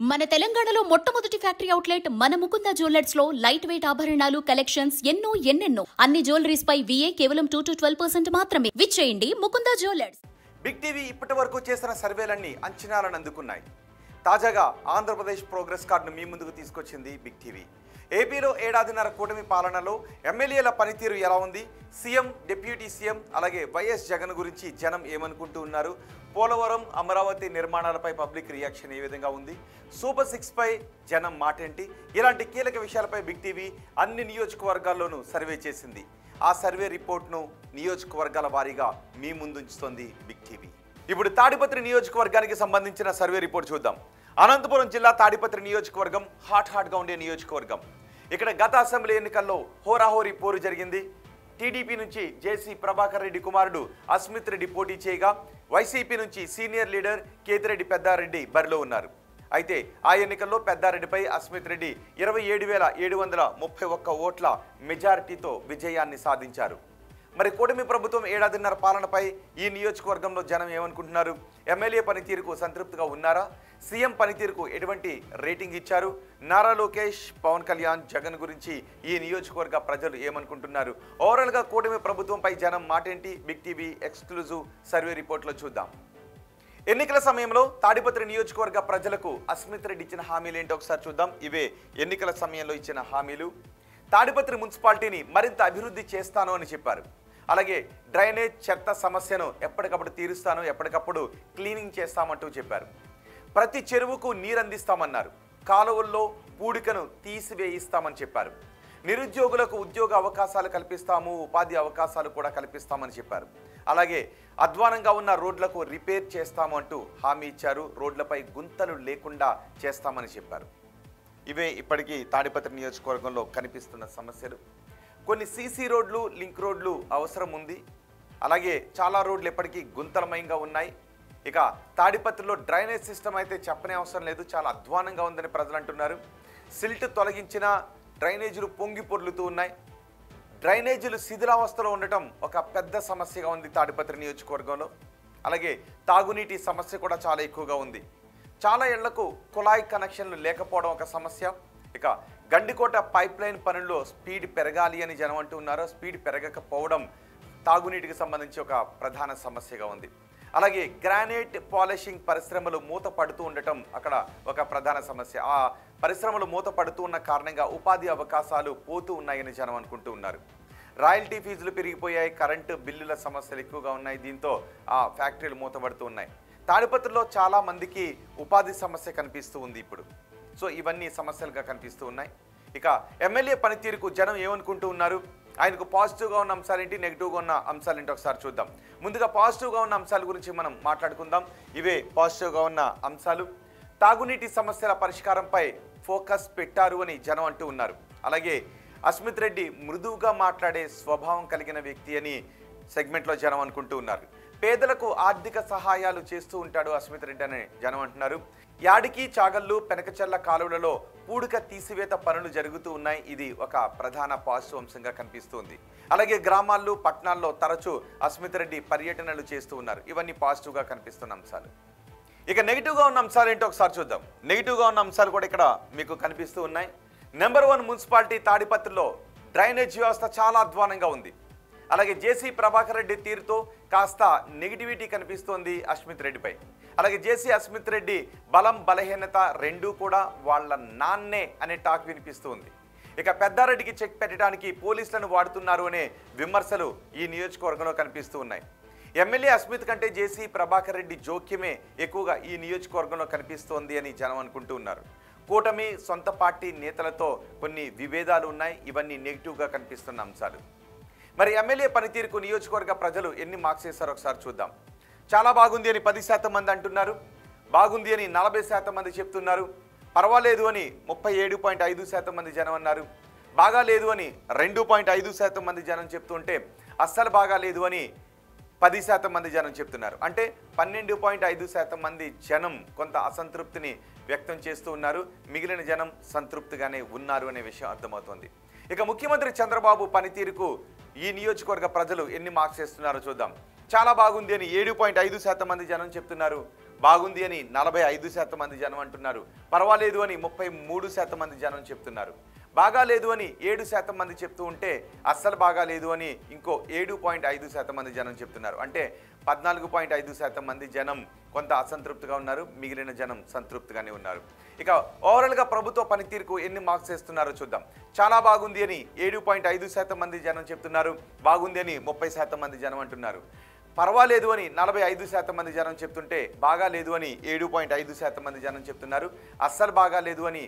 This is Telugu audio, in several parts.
మన తెలంగాణలో మొట్టమొదటి ఫ్యాక్టరీ అవుట్లెట్ మన ముకుంద జ్యువెలర్స్ లో లైట్ వెయిట్ ఆభరణాలు కలెక్షన్స్ ఎన్నెన్నో అన్ని జ్యువెలరీస్ పై VA కేవలం 2 to 12% మాత్రమే. విచ్చేయండి ముకుంద జ్యువెలర్స్. బిగ్ టీవీ ఇప్పటివరకు చేసిన సర్వేలన్నీ అంచనాలను అందుకున్నాయి. తాజాగా ఆంధ్రప్రదేశ్ ప్రోగ్రెస్ కార్డును మీ ముందుకు తీసుకొచ్చింది బిగ్ టీవీ. ఏపీలో ఏడాదిన్నర కూటమి పాలనలో ఎమ్మెల్యేల పనితీరు ఎలా ఉంది, సీఎం, డిప్యూటీ సీఎం అలాగే వైఎస్ జగన్ గురించి జనం ఏమనుకుంటూ ఉన్నారు, పోలవరం, అమరావతి నిర్మాణాలపై పబ్లిక్ రియాక్షన్ ఏ విధంగా ఉంది, సూపర్ 6 పై జనం మాటేంటి, ఇలాంటి కీలక విషయాలపై బిగ్ టీవీ అన్ని నియోజకవర్గాల్లోనూ సర్వే చేసింది. ఆ సర్వే రిపోర్ట్ను నియోజకవర్గాల వారీగా మీ ముందుంచుతోంది బిగ్ టీవీ. ఇప్పుడు తాడిపత్రి నియోజకవర్గానికి సంబంధించిన సర్వే రిపోర్ట్ చూద్దాం. అనంతపురం జిల్లా తాడిపత్రి నియోజకవర్గం హాట్గా ఉండే నియోజకవర్గం. ఇక్కడ గత అసెంబ్లీ ఎన్నికల్లో హోరాహోరీ పోరు జరిగింది. టీడీపీ నుంచి జేసీ ప్రభాకర్ రెడ్డి కుమారుడు అస్మిత్ రెడ్డి పోటీ చేయగా, వైసీపీ నుంచి సీనియర్ లీడర్ కేతిరెడ్డి పెద్దారెడ్డి బరిలో ఉన్నారు. అయితే ఆ ఎన్నికల్లో పెద్దారెడ్డిపై అస్మిత్ రెడ్డి 27,731 ఓట్ల మెజారిటీతో విజయాన్ని సాధించారు. మరి కూటమి ప్రభుత్వం ఏడాదిన్నర పాలనపై ఈ నియోజకవర్గంలో జనం ఏమనుకుంటున్నారు? ఎమ్మెల్యే పనితీరుకు సంతృప్తిగా ఉన్నారా? సీఎం పనితీరుకు ఎటువంటి రేటింగ్ ఇచ్చారు? నారా లోకేష్, పవన్ కళ్యాణ్, జగన్ గురించి ఈ నియోజకవర్గ ప్రజలు ఏమనుకుంటున్నారు? ఓవరాల్గా కూటమి ప్రభుత్వంపై జనం మాటేంటి? బిగ్ టీవీ ఎక్స్క్లూజివ్ సర్వే రిపోర్ట్లో చూద్దాం. ఎన్నికల సమయంలో తాడిపత్రి నియోజకవర్గ ప్రజలకు అస్మిత్ రెడ్డి ఇచ్చిన హామీలు ఏంటో ఒకసారి చూద్దాం. ఇవే ఎన్నికల సమయంలో ఇచ్చిన హామీలు. తాడిపత్రి మున్సిపాలిటీని మరింత అభివృద్ధి చేస్తాను అని చెప్పారు. అలాగే డ్రైనేజ్, చెత్త సమస్యను ఎప్పటికప్పుడు తీరుస్తాను, ఎప్పటికప్పుడు క్లీనింగ్ చేస్తామంటూ చెప్పారు. ప్రతి చెరువుకు నీరు అందిస్తామన్నారు. కాలువల్లో పూడికను తీసివేయిస్తామని చెప్పారు. నిరుద్యోగులకు ఉద్యోగ అవకాశాలు కల్పిస్తాము, ఉపాధి అవకాశాలు కూడా కల్పిస్తామని చెప్పారు. అలాగే అధ్వానంగా ఉన్న రోడ్లకు రిపేర్ చేస్తాము అంటూ హామీ ఇచ్చారు. రోడ్లపై గుంతలు లేకుండా చేస్తామని చెప్పారు. ఇవే ఇప్పటికీ తాడిపత్రి నియోజకవర్గంలో కనిపిస్తున్న సమస్యలు. కొన్ని సీసీ రోడ్లు, లింక్ రోడ్లు అవసరం ఉంది. అలాగే చాలా రోడ్లు ఎప్పటికీ గుంతలమయంగా ఉన్నాయి. ఇక తాడిపత్రిలో డ్రైనేజ్ సిస్టమ్ అయితే చెప్పనే అవసరం లేదు, చాలా అధ్వానంగా ఉందని ప్రజలు అంటున్నారు. సిల్ట్ తొలగించిన డ్రైనేజీలు పొంగి పొర్లుతూ ఉన్నాయి. డ్రైనేజీలు శిథిలావస్థలో ఉండటం ఒక పెద్ద సమస్యగా ఉంది తాడిపత్రి నియోజకవర్గంలో. అలాగే తాగునీటి సమస్య కూడా చాలా ఎక్కువగా ఉంది. చాలా ఇళ్లకు కుళాయి కనెక్షన్లు లేకపోవడం ఒక సమస్య. ఇక గండికోట పైప్ లైన్ పనుల్లో స్పీడ్ పెరగాలి అని జనం అంటూ ఉన్నారు. స్పీడ్ పెరగకపోవడం తాగునీటికి సంబంధించి ఒక ప్రధాన సమస్యగా ఉంది. అలాగే గ్రానైట్ పాలిషింగ్ పరిశ్రమలు మూత పడుతూ ఉండటం అక్కడ ఒక ప్రధాన సమస్య. ఆ పరిశ్రమలు మూత పడుతూ ఉన్న కారణంగా ఉపాధి అవకాశాలు పోతూ ఉన్నాయని జనం అనుకుంటూ ఉన్నారు. రాయల్టీ ఫీజులు పెరిగిపోయాయి, కరెంటు బిల్లుల సమస్యలు ఎక్కువగా ఉన్నాయి. దీంతో ఆ ఫ్యాక్టరీలు మూతపడుతూ ఉన్నాయి. తాడిపత్రిలో చాలా మందికి ఉపాధి సమస్య కనిపిస్తూ ఉంది ఇప్పుడు. సో ఇవన్నీ సమస్యలుగా కనిపిస్తూ ఉన్నాయి. ఇక ఎమ్మెల్యే పనితీరుకు జనం ఏమనుకుంటూ ఉన్నారు? ఆయనకు పాజిటివ్గా ఉన్న అంశాలేంటి, నెగిటివ్గా ఉన్న అంశాలేంటి ఒకసారి చూద్దాం. ముందుగా పాజిటివ్గా ఉన్న అంశాల గురించి మనం మాట్లాడుకుందాం. ఇవే పాజిటివ్గా ఉన్న అంశాలు. తాగునీటి సమస్యల పరిష్కారంపై ఫోకస్ పెట్టారు అని జనం అంటూ ఉన్నారు. అలాగే అస్మిత్ రెడ్డి మృదువుగా మాట్లాడే స్వభావం కలిగిన వ్యక్తి అని సెగ్మెంట్లో జనం అనుకుంటూ ఉన్నారు. పేదలకు ఆర్థిక సహాయాలు చేస్తూ ఉంటాడు అస్మిత్ రెడ్డి అని జనం అంటున్నారు. యాడికి, చాగల్లు, పెనకచర్ల కాలువలలో పూడిక తీసివేత పనులు జరుగుతూ ఉన్నాయి. ఇది ఒక ప్రధాన పాజిటివ్ అంశంగా కనిపిస్తుంది. అలాగే గ్రామాల్లో, పట్టణాల్లో తరచూ అస్మిత్ రెడ్డి పర్యటనలు చేస్తూ ఉన్నారు. ఇవన్నీ పాజిటివ్గా కనిపిస్తున్న అంశాలు. ఇక నెగిటివ్గా ఉన్న అంశాలు ఏంటో ఒకసారి చూద్దాం. నెగిటివ్గా ఉన్న అంశాలు కూడా ఇక్కడ మీకు కనిపిస్తూ ఉన్నాయి. నెంబర్ 1 మున్సిపాలిటీ తాడిపత్రిలో డ్రైనేజ్ వ్యవస్థ చాలా అధ్వానంగా ఉంది. అలాగే జేసీ ప్రభాకర్ రెడ్డి తీరుతో కాస్త నెగిటివిటీ కనిపిస్తోంది అస్మిత్ రెడ్డిపై. అలాగే జేసీ, అస్మిత్ రెడ్డి బలం, బలహీనత రెండూ కూడా వాళ్ళ నాన్నే అనే టాక్ వినిపిస్తుంది. ఇక పెద్దారెడ్డికి చెక్ పెట్టడానికి పోలీసులను వాడుతున్నారు అనే విమర్శలు ఈ నియోజకవర్గంలో కనిపిస్తూ ఉన్నాయి. ఎమ్మెల్యే అస్మిత్ కంటే జేసీ ప్రభాకర్ రెడ్డి జోక్యమే ఎక్కువగా ఈ నియోజకవర్గంలో కనిపిస్తోంది అని జనం అనుకుంటూ ఉన్నారు. కూటమి, సొంత పార్టీ నేతలతో కొన్ని విభేదాలు ఉన్నాయి. ఇవన్నీ నెగిటివ్గా కనిపిస్తున్న అంశాలు. మరి ఎమ్మెల్యే పనితీరుకు నియోజకవర్గ ప్రజలు ఎన్ని మార్క్స్ వేస్తారో ఒకసారి చూద్దాం. చాలా బాగుంది అని 10% మంది అంటున్నారు. బాగుంది అని 40% మంది చెప్తున్నారు. పర్వాలేదు అని 37.5% మంది జనం అన్నారు. బాగా లేదు అని 2.5% మంది జనం చెప్తుంటే, అస్సలు బాగా లేదు అని 10% మంది జనం చెప్తున్నారు. అంటే 12.5% మంది జనం కొంత అసంతృప్తిని వ్యక్తం చేస్తూ ఉన్నారు. మిగిలిన జనం సంతృప్తిగానే ఉన్నారు అనే విషయం అర్థమవుతోంది. ఇక ముఖ్యమంత్రి చంద్రబాబు పనితీరుకు ఈ నియోజకవర్గ ప్రజలు ఎన్ని మార్క్స్ ఇస్తున్నారో చూద్దాం. చాలా బాగుంది అని 7.5% మంది జనం చెప్తున్నారు. బాగుంది అని 45% మంది జనం అంటున్నారు. పర్వాలేదు అని 33% మంది జనం చెప్తున్నారు. బాగా లేదు అని 7% మంది చెప్తూ ఉంటే అస్సలు బాగా లేదు అని ఇంకో 7.5% మంది జనం చెప్తున్నారు. అంటే 14.5% మంది జనం కొంత అసంతృప్తిగా ఉన్నారు. మిగిలిన జనం సంతృప్తిగానే ఉన్నారు. ఇక ఓవరాల్గా ప్రభుత్వ పనితీరుకు ఎన్ని మార్క్స్ వేస్తున్నారో చూద్దాం. చాలా బాగుంది అని 7.5% మంది జనం చెప్తున్నారు. బాగుంది అని 30% మంది జనం అంటున్నారు. పర్వాలేదు అని 45% మంది జనం చెప్తుంటే బాగా లేదు అని 7.5% మంది జనం చెప్తున్నారు. అస్సలు బాగా లేదు అని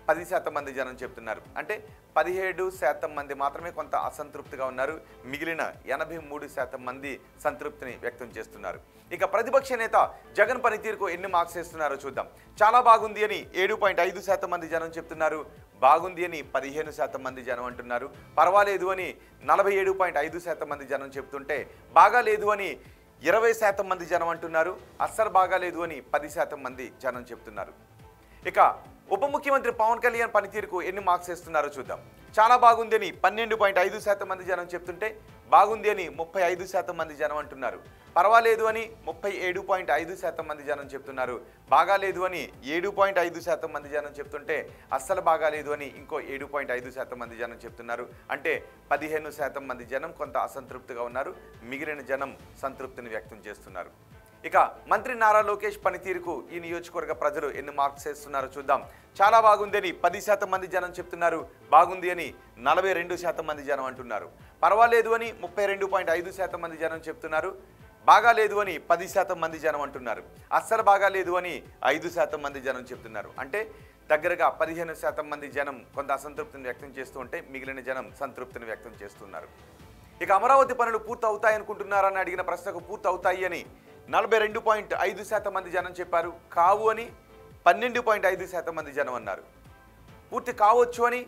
10% మంది జనం చెప్తున్నారు. అంటే 17% మంది మాత్రమే కొంత అసంతృప్తిగా ఉన్నారు. మిగిలిన 83% మంది సంతృప్తిని వ్యక్తం చేస్తున్నారు. ఇక ప్రతిపక్ష నేత జగన్ పనితీరుకు ఎన్ని మార్క్స్ వేస్తున్నారో చూద్దాం. చాలా బాగుంది అని 7.5% మంది జనం చెప్తున్నారు. బాగుంది అని 15% మంది జనం అంటున్నారు. పర్వాలేదు అని 47.5% మంది జనం చెప్తుంటే బాగా లేదు అని 20% మంది జనం అంటున్నారు. అస్సలు బాగా లేదు అని 10% మంది జనం చెప్తున్నారు. ఇక ఉప ముఖ్యమంత్రి పవన్ కళ్యాణ్ పనితీరుకు ఎన్ని మార్క్స్ వేస్తున్నారో చూద్దాం. చాలా బాగుంది అని 12.5% మంది జనం చెప్తుంటే బాగుంది అని 35% మంది జనం అంటున్నారు. పర్వాలేదు అని 37.5% మంది జనం చెప్తున్నారు. బాగా లేదు అని 7.5% మంది జనం చెప్తుంటే అస్సలు బాగా లేదు అని ఇంకో 7.5% మంది జనం చెప్తున్నారు. అంటే 15% మంది జనం కొంత అసంతృప్తిగా ఉన్నారు. మిగిలిన జనం సంతృప్తిని వ్యక్తం చేస్తున్నారు. ఇక మంత్రి నారా లోకేష్ పనితీరుకు ఈ నియోజకవర్గ ప్రజలు ఎన్ని మార్క్స్ వేస్తున్నారో చూద్దాం. చాలా బాగుంది అని 10% మంది జనం చెప్తున్నారు. బాగుంది అని 42% మంది జనం అంటున్నారు. పర్వాలేదు అని 32.5% మంది జనం చెప్తున్నారు. బాగా లేదు అని 10% మంది జనం అంటున్నారు. అస్సలు బాగా లేదు అని 5% మంది జనం చెప్తున్నారు. అంటే దగ్గరగా 15% మంది జనం కొంత అసంతృప్తిని వ్యక్తం చేస్తూ ఉంటే మిగిలిన జనం సంతృప్తిని వ్యక్తం చేస్తున్నారు. ఇక అమరావతి పనులు పూర్తి అవుతాయి అనుకుంటున్నారని అడిగిన ప్రశ్నకు పూర్తి అవుతాయి అని 42.5% మంది జనం చెప్పారు. కావు అని 12.5% మంది జనం అన్నారు. పూర్తి కావచ్చు అని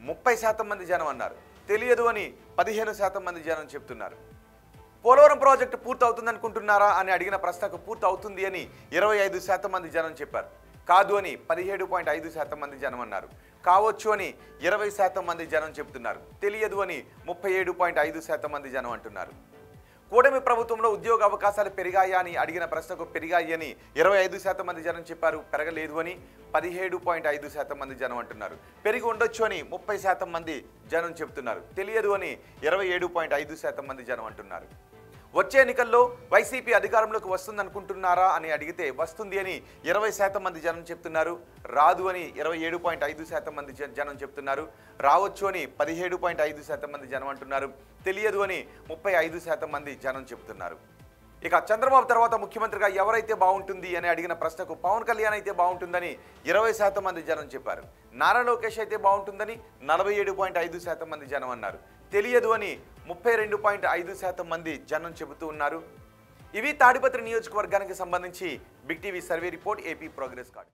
30% మంది జనం అన్నారు. తెలియదు అని 15% మంది జనం చెప్తున్నారు. పోలవరం ప్రాజెక్టు పూర్తి అవుతుంది అనుకుంటున్నారా అని అడిగిన ప్రశ్నకు పూర్తి అవుతుంది అని 25% మంది జనం చెప్పారు. కాదు అని 17.5% మంది జనం అన్నారు. కావచ్చు అని 20% మంది జనం చెప్తున్నారు. తెలియదు అని 37.5% మంది జనం అంటున్నారు. కూటమి ప్రభుత్వంలో ఉద్యోగ అవకాశాలు పెరిగాయా అని అడిగిన ప్రశ్నకు పెరిగాయి అని 25% మంది జనం చెప్పారు. పెరగలేదు అని 17.5% మంది జనం అంటున్నారు. పెరిగి ఉండొచ్చు అని 30% మంది జనం చెప్తున్నారు. తెలియదు అని 27.5% మంది జనం అంటున్నారు. వచ్చే ఎన్నికల్లో వైసీపీ అధికారంలోకి వస్తుందనుకుంటున్నారా అని అడిగితే వస్తుంది అని 20% మంది జనం చెప్తున్నారు. రాదు అని 27.5% మంది జనం చెప్తున్నారు. రావచ్చు అని 17.5% మంది జనం అంటున్నారు. తెలియదు అని 35% మంది జనం చెప్తున్నారు. ఇక చంద్రబాబు తర్వాత ముఖ్యమంత్రిగా ఎవరైతే బాగుంటుంది అని అడిగిన ప్రశ్నకు పవన్ కళ్యాణ్ అయితే బాగుంటుందని 20% మంది జనం చెప్పారు. నారా లోకేష్ అయితే బాగుంటుందని 47.5% మంది జనం అన్నారు. తెలియదు అని 32.5% మంది జనం చెబుతూ ఉన్నారు. ఇవి తాడిపత్రి నియోజకవర్గానికి సంబంధించి big TV survey report AP progress card.